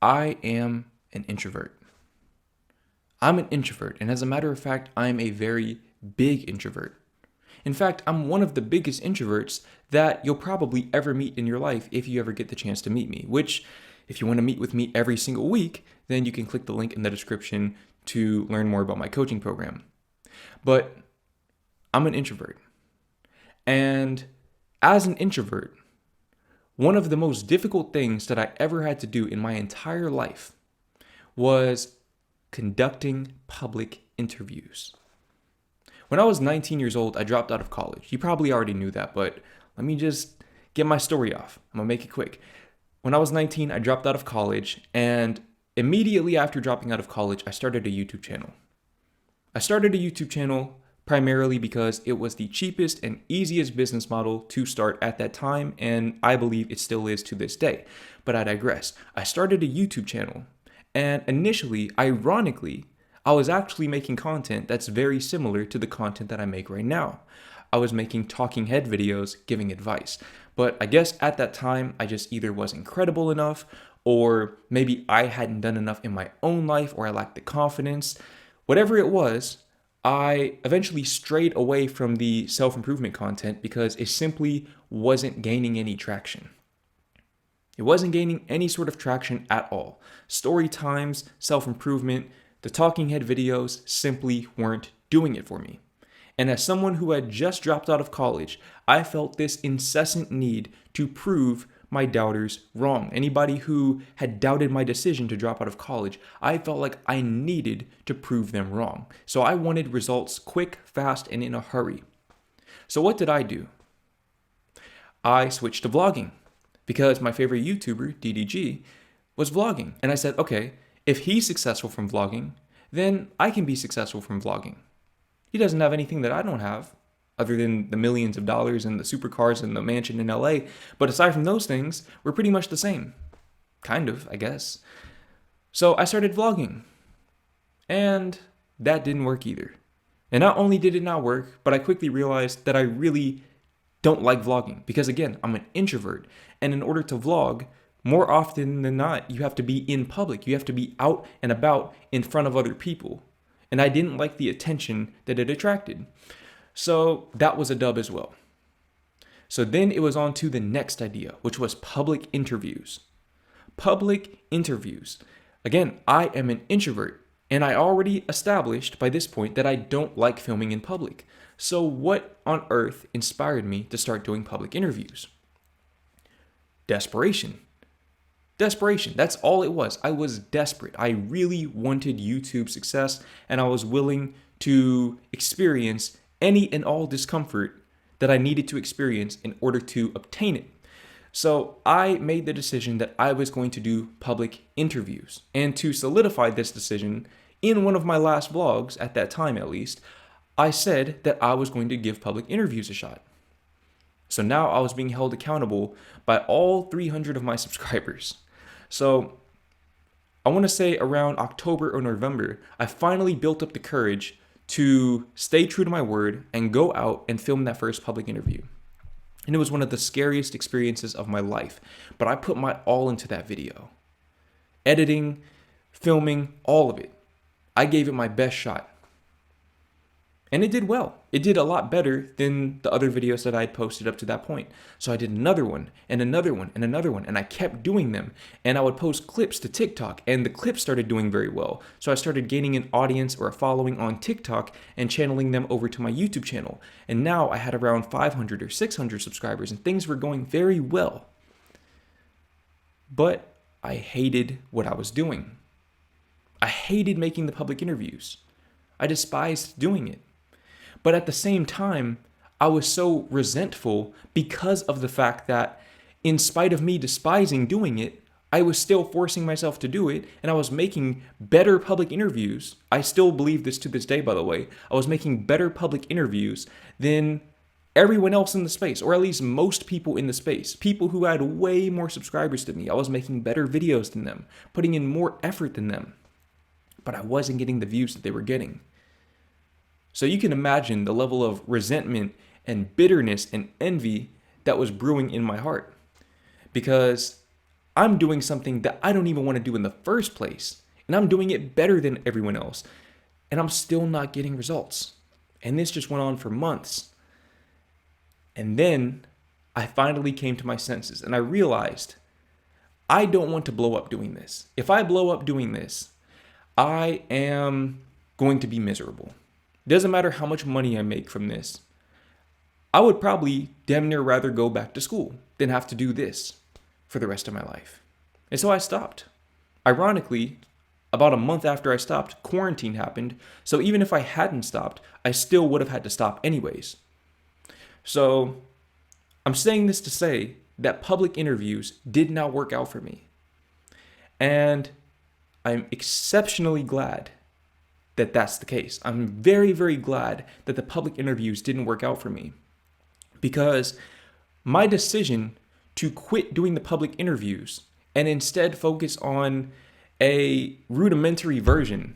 I am an introvert. I'm an introvert, and as a matter of fact, I'm a very big introvert. In fact, I'm one of the biggest introverts that you'll probably ever meet in your life if you ever get the chance to meet me, which, if you want to meet with me every single week, then you can click the link in the description to learn more about my coaching program. But I'm an introvert. And as an introvert, one of the most difficult things that I ever had to do in my entire life was conducting public interviews. When I was 19 years old, I dropped out of college. You probably already knew that, but let me just get my story off. I'm gonna make it quick. When I was 19, I dropped out of college, and immediately after dropping out of college, I started a YouTube channel. I started a YouTube channel primarily because it was the cheapest and easiest business model to start at that time, and I believe it still is to this day. But I digress. I started a YouTube channel, and initially, ironically, I was actually making content that's very similar to the content that I make right now. I was making talking head videos giving advice. But I guess at that time, I just either wasn't credible enough, or maybe I hadn't done enough in my own life, or I lacked the confidence. Whatever it was, I eventually strayed away from the self-improvement content because it simply wasn't gaining any traction. It wasn't gaining any sort of traction at all. Story times, self-improvement, the talking head videos simply weren't doing it for me. And as someone who had just dropped out of college, I felt this incessant need to prove my doubters wrong. Anybody who had doubted my decision to drop out of college, I felt like I needed to prove them wrong. So I wanted results quick, fast, and in a hurry. So what did I do? I switched to vlogging because my favorite YouTuber, DDG, was vlogging. And I said, okay, if he's successful from vlogging, then I can be successful from vlogging. He doesn't have anything that I don't have, other than the millions of dollars and the supercars and the mansion in LA. But aside from those things, we're pretty much the same. Kind of, I guess. So I started vlogging. And that didn't work either. And not only did it not work, but I quickly realized that I really don't like vlogging. Because again, I'm an introvert. And in order to vlog, more often than not, you have to be in public. You have to be out and about in front of other people. And I didn't like the attention that it attracted. So that was a dub as well. So then it was on to the next idea, which was public interviews. Public interviews. Again, I am an introvert, and I already established by this point that I don't like filming in public. So what on earth inspired me to start doing public interviews? Desperation. Desperation. That's all it was. I was desperate. I really wanted YouTube success, and I was willing to experience any and all discomfort that I needed to experience in order to obtain it. So I made the decision that I was going to do public interviews. And to solidify this decision, in one of my last vlogs, at that time at least, I said that I was going to give public interviews a shot. So now I was being held accountable by all 300 of my subscribers. So I want to say around October or November, I finally built up the courage to stay true to my word and go out and film that first public interview. And it was one of the scariest experiences of my life, but I put my all into that video. Editing, filming, all of it. I gave it my best shot. And it did well. It did a lot better than the other videos that I had posted up to that point. So I did another one and another one and another one, and I kept doing them. And I would post clips to TikTok, and the clips started doing very well. So I started gaining an audience or a following on TikTok and channeling them over to my YouTube channel. And now I had around 500 or 600 subscribers, and things were going very well. But I hated what I was doing. I hated making the public interviews. I despised doing it. But at the same time, I was so resentful because of the fact that in spite of me despising doing it, I was still forcing myself to do it, and I was making better public interviews. I still believe this to this day, by the way. I was making better public interviews than everyone else in the space, or at least most people in the space. People who had way more subscribers than me. I was making better videos than them, putting in more effort than them. But I wasn't getting the views that they were getting. So you can imagine the level of resentment and bitterness and envy that was brewing in my heart. Because I'm doing something that I don't even want to do in the first place. And I'm doing it better than everyone else. And I'm still not getting results. And this just went on for months. And then I finally came to my senses and I realized I don't want to blow up doing this. If I blow up doing this, I am going to be miserable. It doesn't matter how much money I make from this. I would probably damn near rather go back to school than have to do this for the rest of my life. And so I stopped. Ironically, about a month after I stopped, quarantine happened. So even if I hadn't stopped, I still would have had to stop anyways. So I'm saying this to say that public interviews did not work out for me. And I'm exceptionally glad that that's the case. I'm very, very glad that the public interviews didn't work out for me, because my decision to quit doing the public interviews and instead focus on a rudimentary version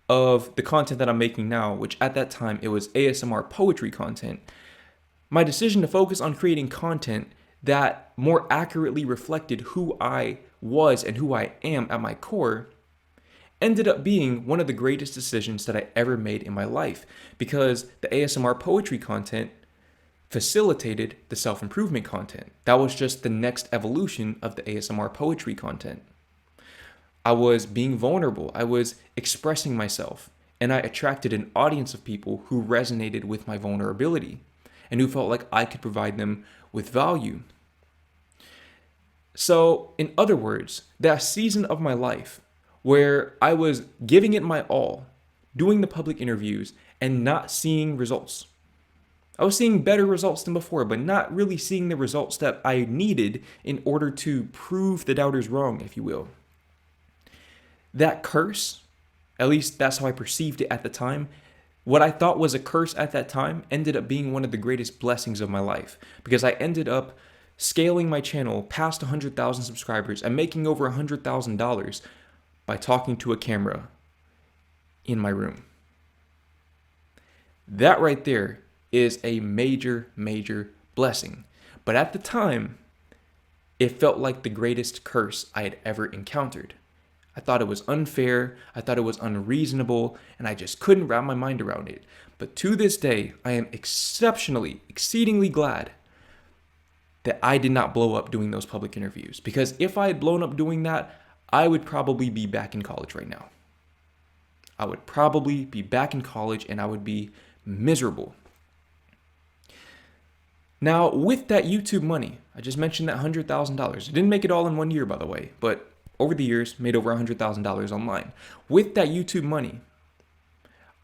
of the content that I'm making now, which at that time it was ASMR poetry content, my decision to focus on creating content that more accurately reflected who I was and who I am at my core ended up being one of the greatest decisions that I ever made in my life, because the ASMR poetry content facilitated the self-improvement content. That was just the next evolution of the ASMR poetry content. I was being vulnerable. I was expressing myself, and I attracted an audience of people who resonated with my vulnerability and who felt like I could provide them with value. So, in other words, that season of my life where I was giving it my all, doing the public interviews, and not seeing results. I was seeing better results than before, but not really seeing the results that I needed in order to prove the doubters wrong, if you will. That curse, at least that's how I perceived it at the time, what I thought was a curse at that time ended up being one of the greatest blessings of my life, because I ended up scaling my channel past 100,000 subscribers and making over $100,000 by talking to a camera in my room. That right there is a major, major blessing. But at the time, it felt like the greatest curse I had ever encountered. I thought it was unfair, I thought it was unreasonable, and I just couldn't wrap my mind around it. But to this day, I am exceedingly glad that I did not blow up doing those public interviews. Because if I had blown up doing that, I would probably be back in college right now. I would probably be back in college and I would be miserable. Now, with that YouTube money, I just mentioned that $100,000. I didn't make it all in one year, by the way, but over the years, made over $100,000 online. With that YouTube money,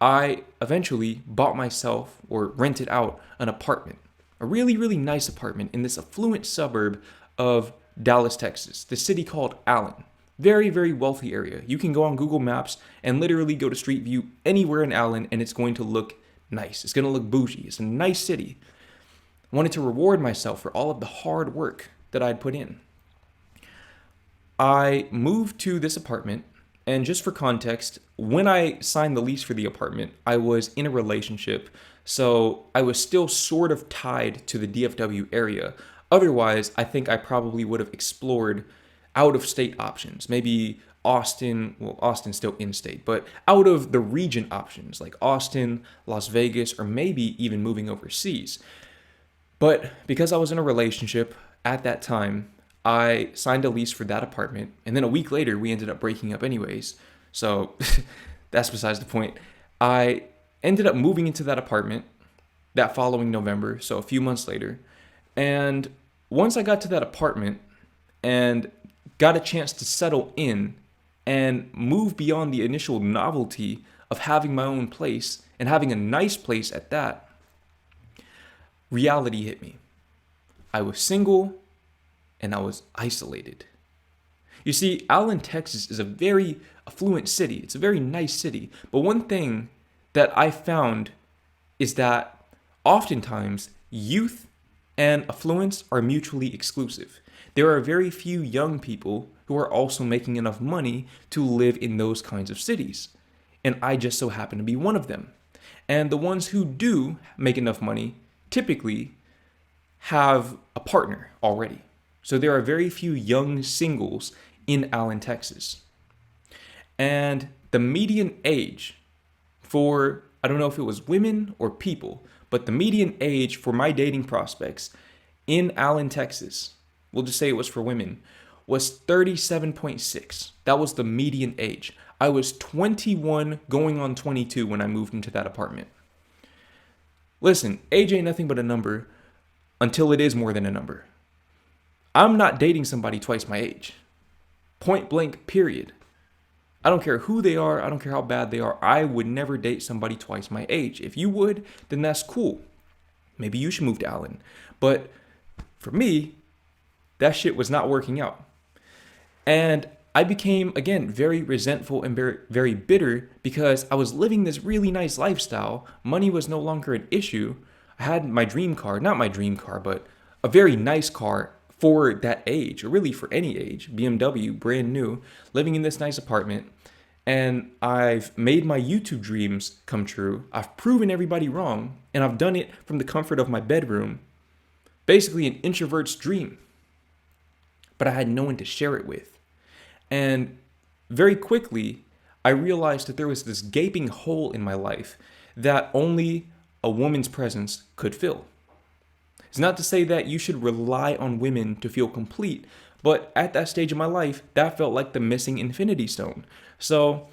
I eventually bought myself or rented out an apartment, a really, really nice apartment in this affluent suburb of Dallas, Texas, the city called Allen. Very, very wealthy area. You can go on Google Maps and literally go to Street View anywhere in Allen and it's going to look nice. It's going to look bougie. It's a nice city. I wanted to reward myself for all of the hard work that I'd put in. I moved to this apartment, and just for context, when I signed the lease for the apartment, I was in a relationship, so I was still sort of tied to the DFW area. Otherwise, I think I probably would have explored out-of-state options, maybe Austin, well, Austin's still in-state, but out of the region options like Austin, Las Vegas, or maybe even moving overseas. But because I was in a relationship at that time, I signed a lease for that apartment, and then a week later, we ended up breaking up anyways, so that's besides the point. I ended up moving into that apartment that following November, so a few months later, and once I got to that apartment and got a chance to settle in and move beyond the initial novelty of having my own place and having a nice place at that, reality hit me. I was single and I was isolated. You see, Allen, Texas is a very affluent city. It's a very nice city. But one thing that I found is that oftentimes youth and affluence are mutually exclusive. There are very few young people who are also making enough money to live in those kinds of cities. And I just so happen to be one of them. And the ones who do make enough money typically have a partner already. So there are very few young singles in Allen, Texas. And the median age for, I don't know if it was women or people, but the median age for my dating prospects in Allen, Texas, we'll just say it was for women, was 37.6. That was the median age. I was 21 going on 22 when I moved into that apartment. Listen, age ain't nothing but a number until it is more than a number. I'm not dating somebody twice my age. Point blank, period. I don't care who they are. I don't care how bad they are. I would never date somebody twice my age. If you would, then that's cool. Maybe you should move to Allen. But for me, that shit was not working out. And I became, again, very resentful and very, very bitter because I was living this really nice lifestyle. Money was no longer an issue. I had my dream car, not my dream car, but a very nice car for that age, or really for any age, BMW, brand new, living in this nice apartment. And I've made my YouTube dreams come true. I've proven everybody wrong, and I've done it from the comfort of my bedroom. Basically an introvert's dream. But I had no one to share it with. And very quickly, I realized that there was this gaping hole in my life that only a woman's presence could fill. It's not to say that you should rely on women to feel complete, but at that stage of my life, that felt like the missing infinity stone. So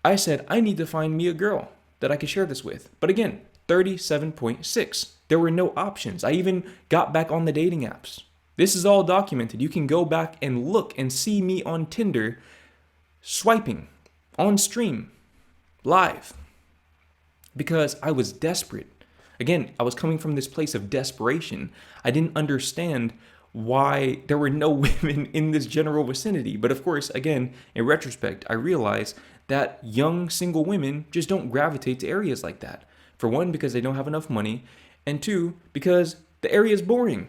I said, I need to find me a girl that I could share this with. But again, 37.6. There were no options. I even got back on the dating apps. This is all documented. You can go back and look and see me on Tinder swiping on stream live because I was desperate. Again, I was coming from this place of desperation. I didn't understand why there were no women in this general vicinity. But of course, again, in retrospect, I realized that young single women just don't gravitate to areas like that. For one, because they don't have enough money, and two, because the area is boring.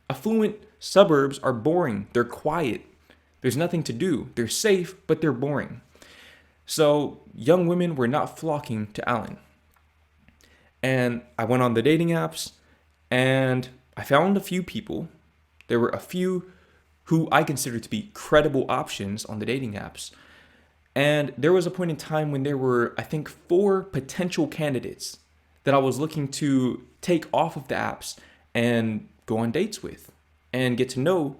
Affluent suburbs are boring. They're quiet. There's nothing to do. They're safe, but they're boring. So young women were not flocking to Allen. And I went on the dating apps and I found a few people. There were a few who I considered to be credible options on the dating apps. And there was a point in time when there were, I think, 4 potential candidates that I was looking to take off of the apps and go on dates with and get to know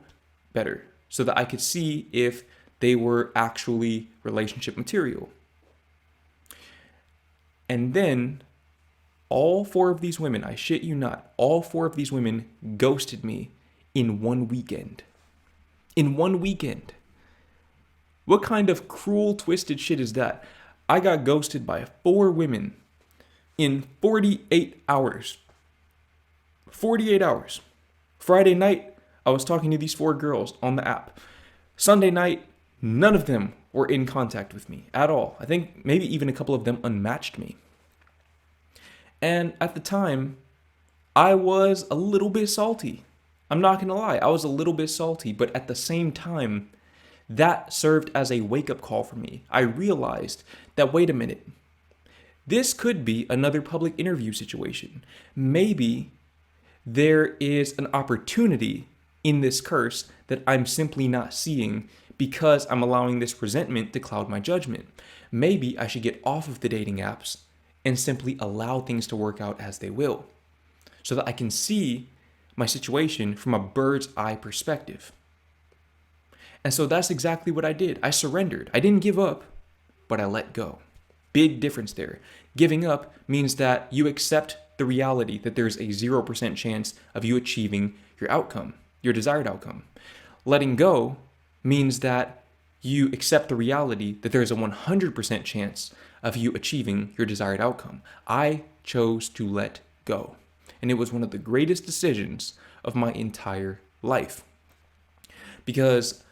better so that I could see if they were actually relationship material. And then all 4 of these women, I shit you not, all 4 of these women ghosted me in one weekend. In one weekend. What kind of cruel, twisted shit is that? I got ghosted by 4 women in 48 hours. 48 hours. Friday night, I was talking to these 4 girls on the app. Sunday night, none of them were in contact with me at all. I think maybe even a couple of them unmatched me. And at the time, I was a little bit salty. I'm not going to lie, I was a little bit salty, but at the same time, that served as a wake-up call for me. I realized that, wait a minute, this could be another public interview situation. Maybe there is an opportunity in this curse that I'm simply not seeing because I'm allowing this resentment to cloud my judgment. Maybe I should get off of the dating apps and simply allow things to work out as they will so that I can see my situation from a bird's eye perspective. And so that's exactly what I did. I surrendered. I didn't give up, but I let go. Big difference there. Giving up means that you accept the reality that there's a 0% chance of you achieving your outcome, your desired outcome. Letting go means that you accept the reality that there's a 100% chance of you achieving your desired outcome. I chose to let go. And it was one of the greatest decisions of my entire life. Because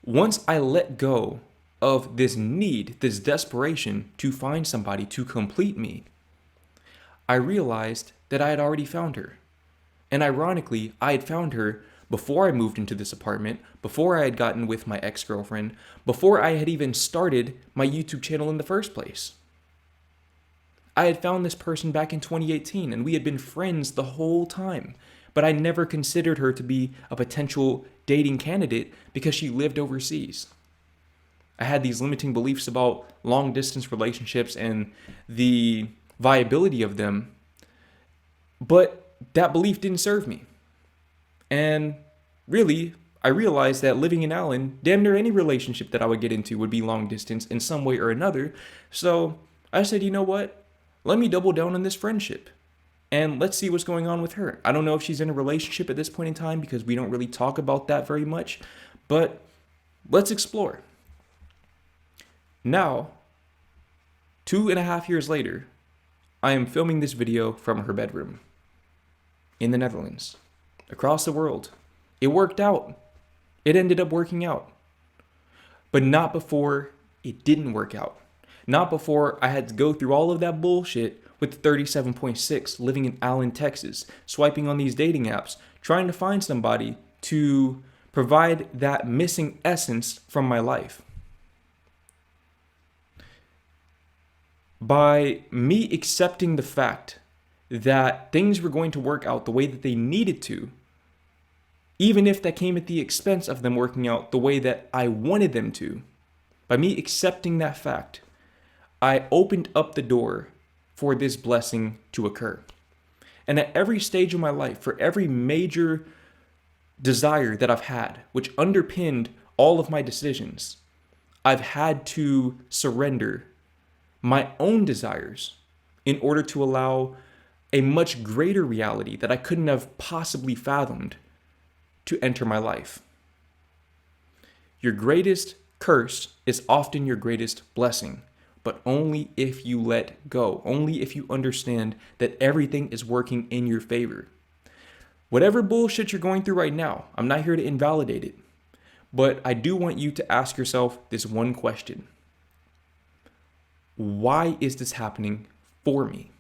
once I let go of this need, this desperation to find somebody to complete me, I realized that I had already found her. And ironically, I had found her before I moved into this apartment, before I had gotten with my ex-girlfriend, before I had even started my YouTube channel in the first place. I had found this person back in 2018 and we had been friends the whole time. but I never considered her to be a potential dating candidate because she lived overseas. I had these limiting beliefs about long distance relationships and the viability of them, but that belief didn't serve me. And really, I realized that living in Allen, damn near any relationship that I would get into would be long distance in some way or another. So I said, you know what? Let me double down on this friendship and let's see what's going on with her. I don't know if she's in a relationship at this point in time because we don't really talk about that very much, but let's explore. Now, 2.5 years later, I am filming this video from her bedroom in the Netherlands, across the world. It worked out. It ended up working out. But not before it didn't work out. Not before I had to go through all of that bullshit with 37.6, living in Allen, Texas, swiping on these dating apps, trying to find somebody to provide that missing essence from my life. By me accepting the fact that things were going to work out the way that they needed to, even if that came at the expense of them working out the way that I wanted them to, by me accepting that fact, I opened up the door for this blessing to occur. And at every stage of my life, for every major desire that I've had, which underpinned all of my decisions, I've had to surrender my own desires in order to allow a much greater reality that I couldn't have possibly fathomed to enter my life. Your greatest curse is often your greatest blessing, but only if you let go, only if you understand that everything is working in your favor. Whatever bullshit you're going through right now, I'm not here to invalidate it, but I do want you to ask yourself this one question. Why is this happening for me?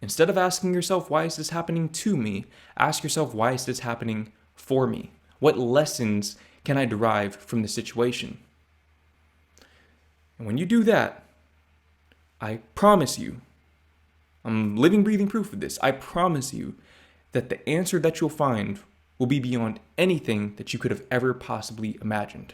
Instead of asking yourself, why is this happening to me? Ask yourself, why is this happening for me? What lessons can I derive from the situation? And when you do that, I promise you, I'm living, breathing proof of this. I promise you that the answer that you'll find will be beyond anything that you could have ever possibly imagined.